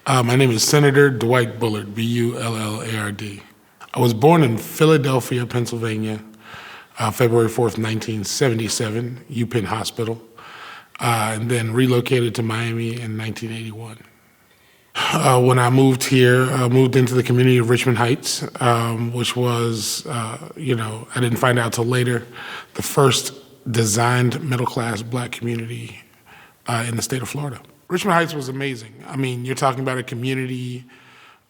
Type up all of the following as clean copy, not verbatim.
My name is Senator Dwight Bullard, B-U-L-L-A-R-D. I was born in Philadelphia, Pennsylvania, February 4th, 1977, UPenn Hospital, and then relocated to Miami in 1981. When I moved here, I moved into the community of Richmond Heights, which was, I didn't find out till later, the first designed middle-class Black community in the state of Florida. Richmond Heights was amazing. I mean, you're talking about a community,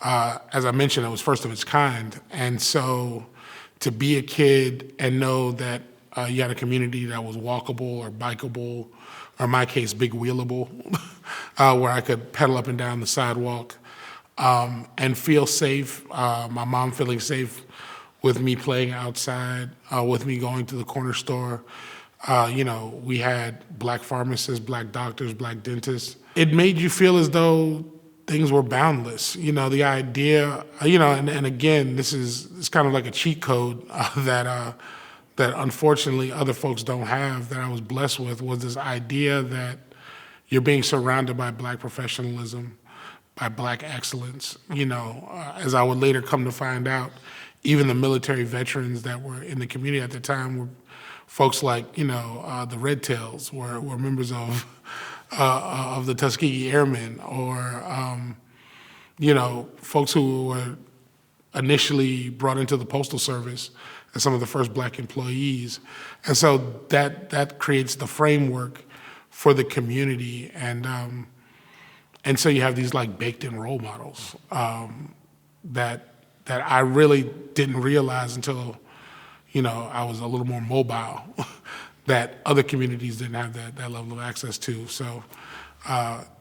as I mentioned, it was first of its kind. And so to be a kid and know that you had a community that was walkable or bikeable, or in my case, big wheelable, where I could pedal up and down the sidewalk and feel safe, my mom feeling safe with me playing outside, with me going to the corner store. We had Black pharmacists, Black doctors, Black dentists. It made you feel as though things were boundless. The idea, and again, it's kind of like a cheat code that unfortunately other folks don't have, that I was blessed with, was this idea that you're being surrounded by Black professionalism, by Black excellence. As I would later come to find out, even the military veterans that were in the community at the time were folks like, the Red Tails were members of the Tuskegee Airmen, or, folks who were initially brought into the Postal Service as some of the first Black employees. And so that creates the framework for the community. And so you have these like baked-in role models that I really didn't realize until I was a little more mobile, that other communities didn't have that level of access to. So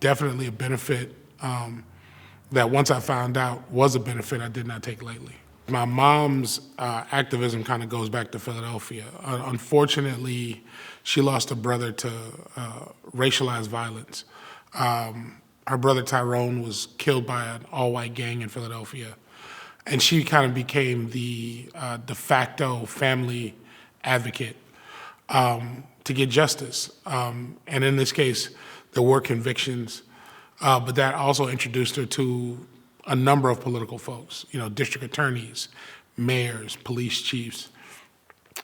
definitely a benefit that once I found out was a benefit I did not take lightly. My mom's activism kind of goes back to Philadelphia. Unfortunately, she lost a brother to racialized violence. Her brother Tyrone was killed by an all-white gang in Philadelphia. And she kind of became the de facto family advocate to get justice. And in this case, there were convictions, but that also introduced her to a number of political folks, district attorneys, mayors, police chiefs.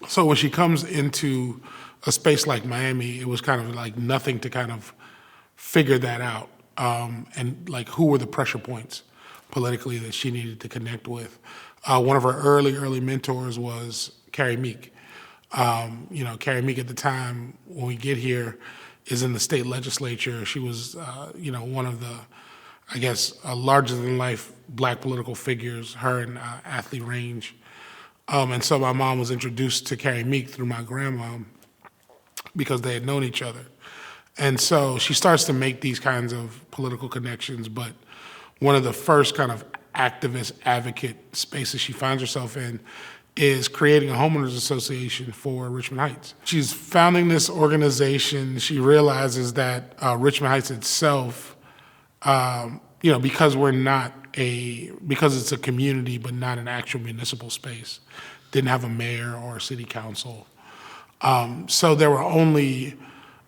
So when she comes into a space like Miami, it was kind of like nothing to kind of figure that out, and like who were the pressure points politically that she needed to connect with. One of her early mentors was Carrie Meek. Carrie Meek at the time, when we get here, is in the state legislature. She was, one of the, larger-than-life Black political figures, her and Athlete Range. And so my mom was introduced to Carrie Meek through my grandma because they had known each other. And so she starts to make these kinds of political connections, but one of the first kind of activist advocate spaces she finds herself in is creating a homeowners association for Richmond Heights. She's founding this organization. She realizes that Richmond Heights itself, because it's a community but not an actual municipal space, didn't have a mayor or a city council. So there were only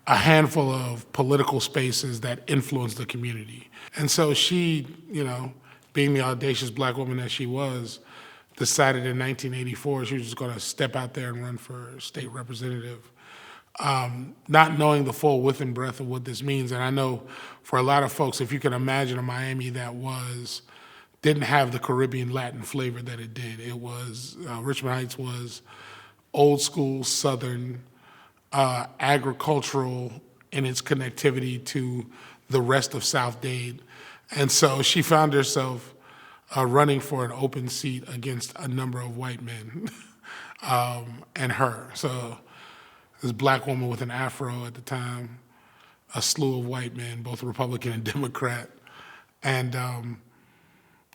a handful of political spaces that influenced the community. And so she, being the audacious Black woman that she was, decided in 1984 she was just going to step out there and run for state representative, not knowing the full width and breadth of what this means. And I know for a lot of folks, if you can imagine a Miami that didn't have the Caribbean Latin flavor that it did. It was, Richmond Heights was old school Southern, agricultural in its connectivity to the rest of South Dade. And so she found herself running for an open seat against a number of white men and her. So this Black woman with an afro at the time, a slew of white men, both Republican and Democrat. And,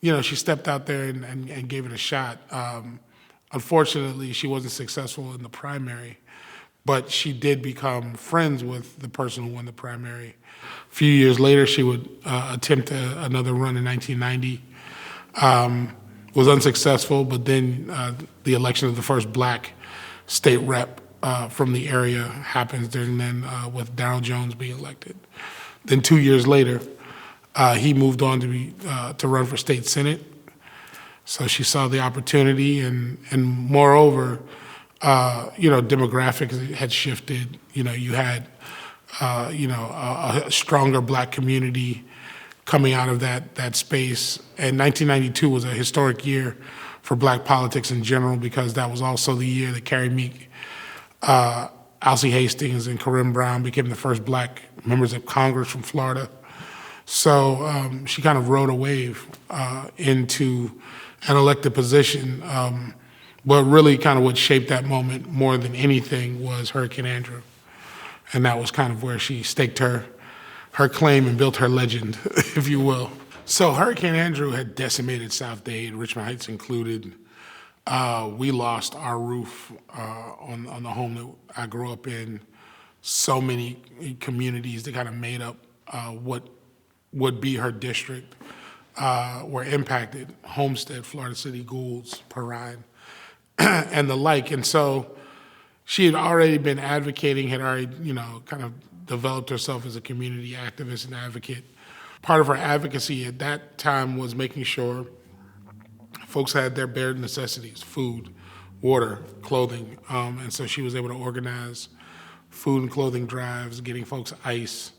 she stepped out there and gave it a shot. Unfortunately, she wasn't successful in the primary, but she did become friends with the person who won the primary. A few years later, she would attempt another run in 1990. Was unsuccessful, but then the election of the first Black state rep from the area happens during then with Darrell Jones being elected. Then 2 years later, He moved on to run for state senate. So she saw the opportunity, and moreover, demographics had shifted. You had, a stronger black community coming out of that space. And 1992 was a historic year for black politics in general, because that was also the year that Carrie Meek, Alcee Hastings, and Corinne Brown became the first black members of Congress from Florida. So she kind of rode a wave into an elected position. But really kind of what shaped that moment more than anything was Hurricane Andrew. And that was kind of where she staked her claim and built her legend, if you will. So Hurricane Andrew had decimated South Dade, Richmond Heights included. We lost our roof on the home that I grew up in. So many communities that kind of made up what would be her district were impacted. Homestead, Florida City, Goulds, Perrine, and the like. And so she had already been advocating, had already, kind of developed herself as a community activist and advocate. Part of her advocacy at that time was making sure folks had their bare necessities: food, water, clothing. And so she was able to organize food and clothing drives, getting folks ice,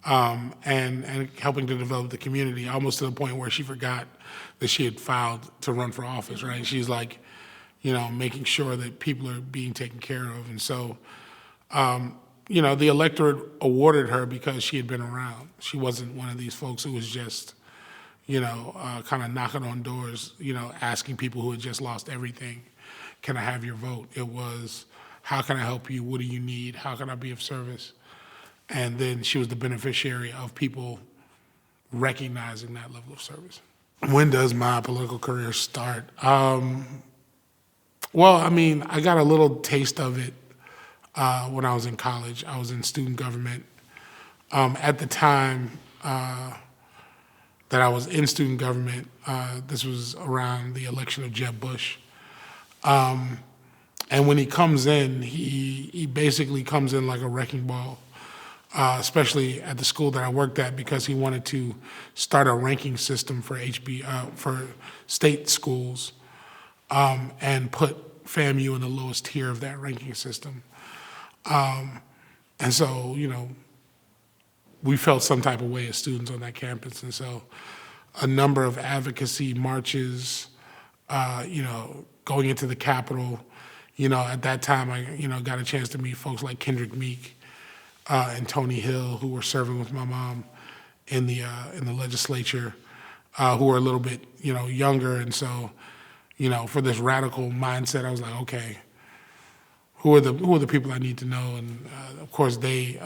and helping to develop the community, almost to the point where she forgot that she had filed to run for office, right? She's like, making sure that people are being taken care of. And so, the electorate awarded her because she had been around. She wasn't one of these folks who was just, kind of knocking on doors, asking people who had just lost everything, can I have your vote? It was, how can I help you? What do you need? How can I be of service? And then she was the beneficiary of people recognizing that level of service. When does my political career start? I got a little taste of it when I was in college. I was in student government. At the time that I was in student government, this was around the election of Jeb Bush. And when he comes in, he basically comes in like a wrecking ball, especially at the school that I worked at, because he wanted to start a ranking system for for state schools, and put FAMU in the lowest tier of that ranking system. And so, we felt some type of way as students on that campus. And so a number of advocacy marches, going into the Capitol. At that time, I, got a chance to meet folks like Kendrick Meek and Tony Hill, who were serving with my mom in the legislature, who were a little bit, younger. And so, for this radical mindset, I was like, okay, who are the people I need to know? And of course, they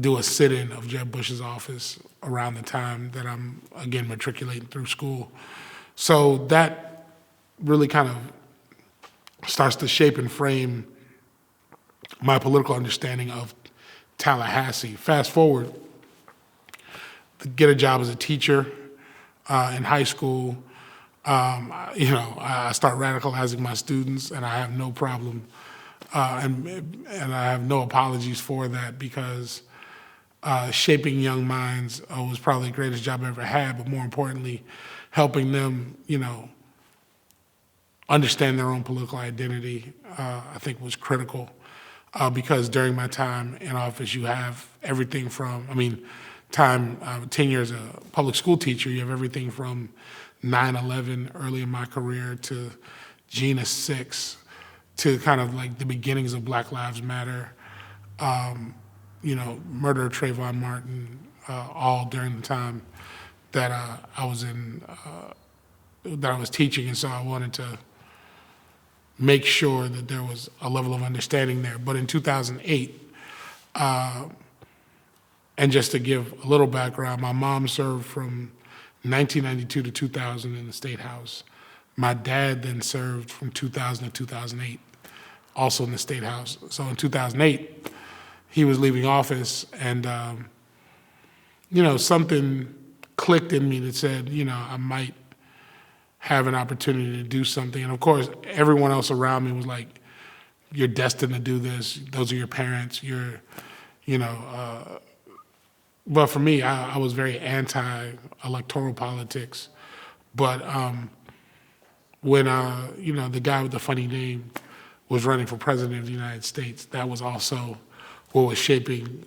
do a sit-in of Jeb Bush's office around the time that I'm, again, matriculating through school. So that really kind of starts to shape and frame my political understanding of Tallahassee. Fast forward, to get a job as a teacher in high school. I start radicalizing my students, and I have no problem, and I have no apologies for that, because shaping young minds was probably the greatest job I ever had, but more importantly, helping them, understand their own political identity, I think was critical, because during my time in office, you have everything from, 10 years as a public school teacher, you have everything from 9/11 early in my career to Gina 6, to kind of like the beginnings of Black Lives Matter, murder of Trayvon Martin, all during the time that I was teaching. And so I wanted to make sure that there was a level of understanding there. But in 2008, and just to give a little background, my mom served from 1992 to 2000 in the State House. My dad then served from 2000 to 2008, also in the State House. So in 2008, he was leaving office, and something clicked in me that said, I might have an opportunity to do something. And of course, everyone else around me was like, you're destined to do this. Those are your parents. You're, but for me, I was very anti-electoral politics. But when the guy with the funny name was running for president of the United States, that was also what was shaping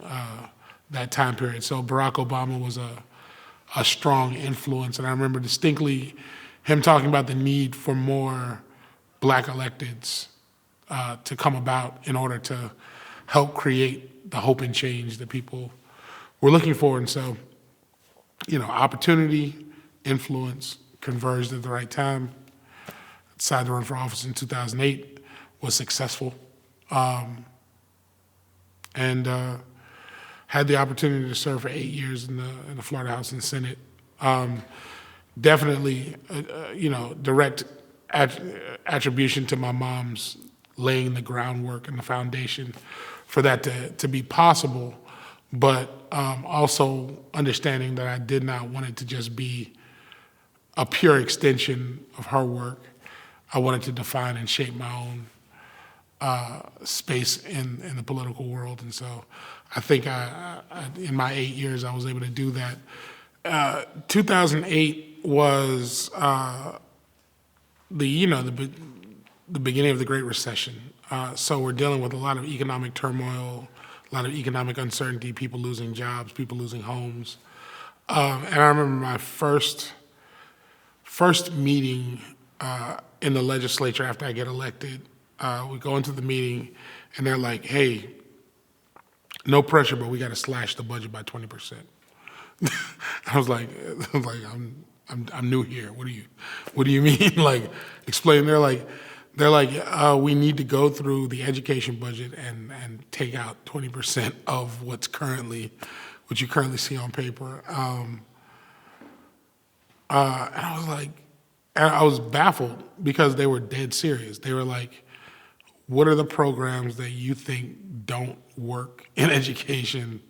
that time period. So Barack Obama was a strong influence, and I remember distinctly him talking about the need for more black electeds to come about in order to help create the hope and change that people were looking for. And so, opportunity, influence converged at the right time. Decided to run for office in 2008, was successful, and had the opportunity to serve for 8 years in the Florida House and Senate. Definitely, direct attribution to my mom's laying the groundwork and the foundation for that to be possible, but also understanding that I did not want it to just be a pure extension of her work. I wanted to define and shape my own space in the political world, and so I think I in my 8 years I was able to do that. 2008 was the beginning of the Great Recession. So we're dealing with a lot of economic turmoil, a lot of economic uncertainty, people losing jobs, people losing homes. And I remember my first meeting in the legislature after I get elected. We go into the meeting and they're like, "Hey, no pressure, but we got to slash the budget by 20%." I was like, I'm new here. What do you mean? Like, explain. They're like, we need to go through the education budget and take out 20% of what you currently see on paper. And I was like, and I was baffled because they were dead serious. They were like, what are the programs that you think don't work in education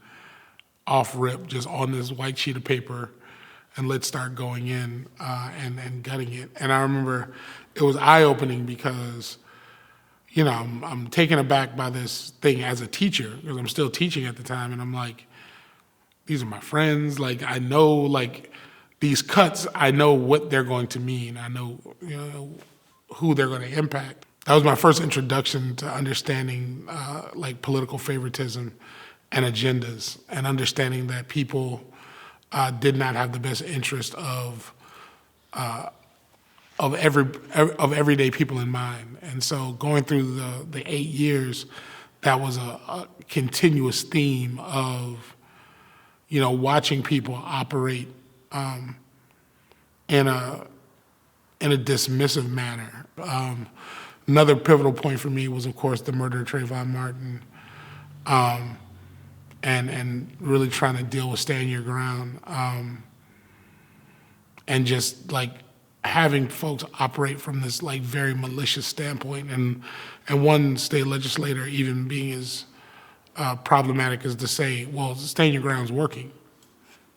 off rip, just on this white sheet of paper, and let's start going in and gutting it. And I remember it was eye-opening because, I'm taken aback by this thing as a teacher, because I'm still teaching at the time, and I'm like, these are my friends. Like, I know, like, these cuts, I know what they're going to mean. I know, who they're going to impact. That was my first introduction to understanding, political favoritism and agendas, and understanding that people did not have the best interest of everyday people in mind. And so going through the 8 years, that was a continuous theme of, watching people operate in a dismissive manner. Another pivotal point for me was, of course, the murder of Trayvon Martin, and really trying to deal with staying your ground, and just like having folks operate from this like very malicious standpoint, and one state legislator even being as problematic as to say, well, staying your ground's working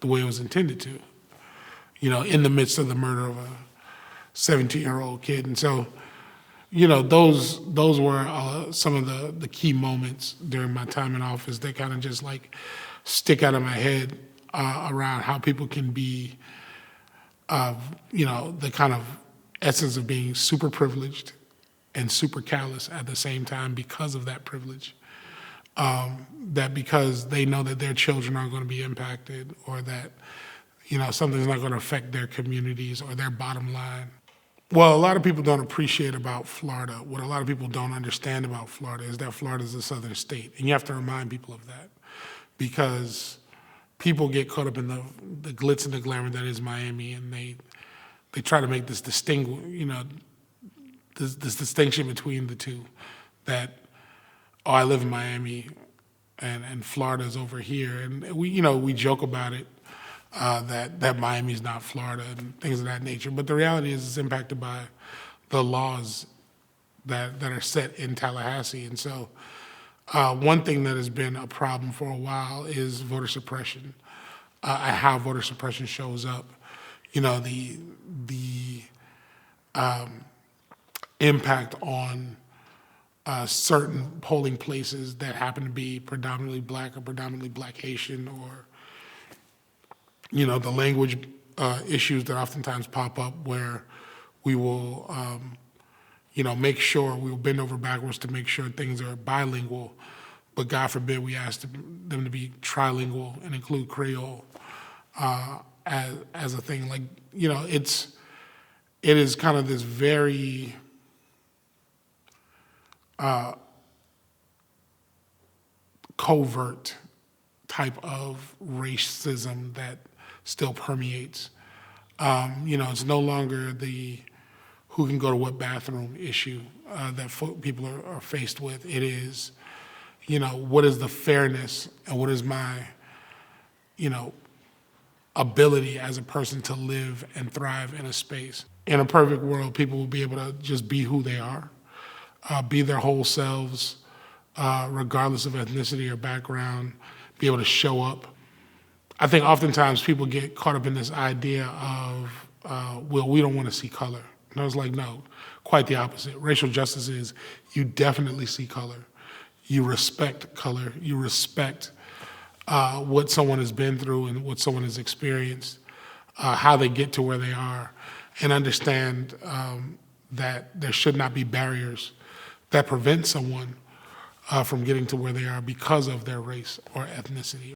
the way it was intended to, in the midst of the murder of a 17-year-old kid. And so, those were some of the key moments during my time in office that kind of just like stick out of my head around how people can be, the kind of essence of being super privileged and super callous at the same time because of that privilege. That because they know that their children aren't going to be impacted, or that, something's not going to affect their communities or their bottom line. Well, a lot of people don't appreciate about Florida. What a lot of people don't understand about Florida is that Florida is a southern state. And you have to remind people of that, because people get caught up in the glitz and the glamour that is Miami, and they try to make this this distinction between the two, that, oh, I live in Miami and Florida's over here. And we joke about it, that Miami's not Florida and things of that nature. But the reality is it's impacted by the laws that are set in Tallahassee. And so one thing that has been a problem for a while is voter suppression, how voter suppression shows up. The impact on certain polling places that happen to be predominantly black or predominantly black Haitian, or the language issues that oftentimes pop up where we will, make sure, we'll bend over backwards to make sure things are bilingual, but God forbid we ask them to be trilingual and include Creole as a thing. Like, it is kind of this very covert type of racism that still permeates. It's no longer the who can go to what bathroom issue that people are faced with. It is, what is the fairness and what is my, ability as a person to live and thrive in a space. In a perfect world, people will be able to just be who they are, be their whole selves, regardless of ethnicity or background, be able to show up. I think oftentimes people get caught up in this idea of, we don't want to see color. And I was like, no, quite the opposite. Racial justice is you definitely see color. You respect color. You respect what someone has been through and what someone has experienced, how they get to where they are, and understand that there should not be barriers that prevent someone from getting to where they are because of their race or ethnicity.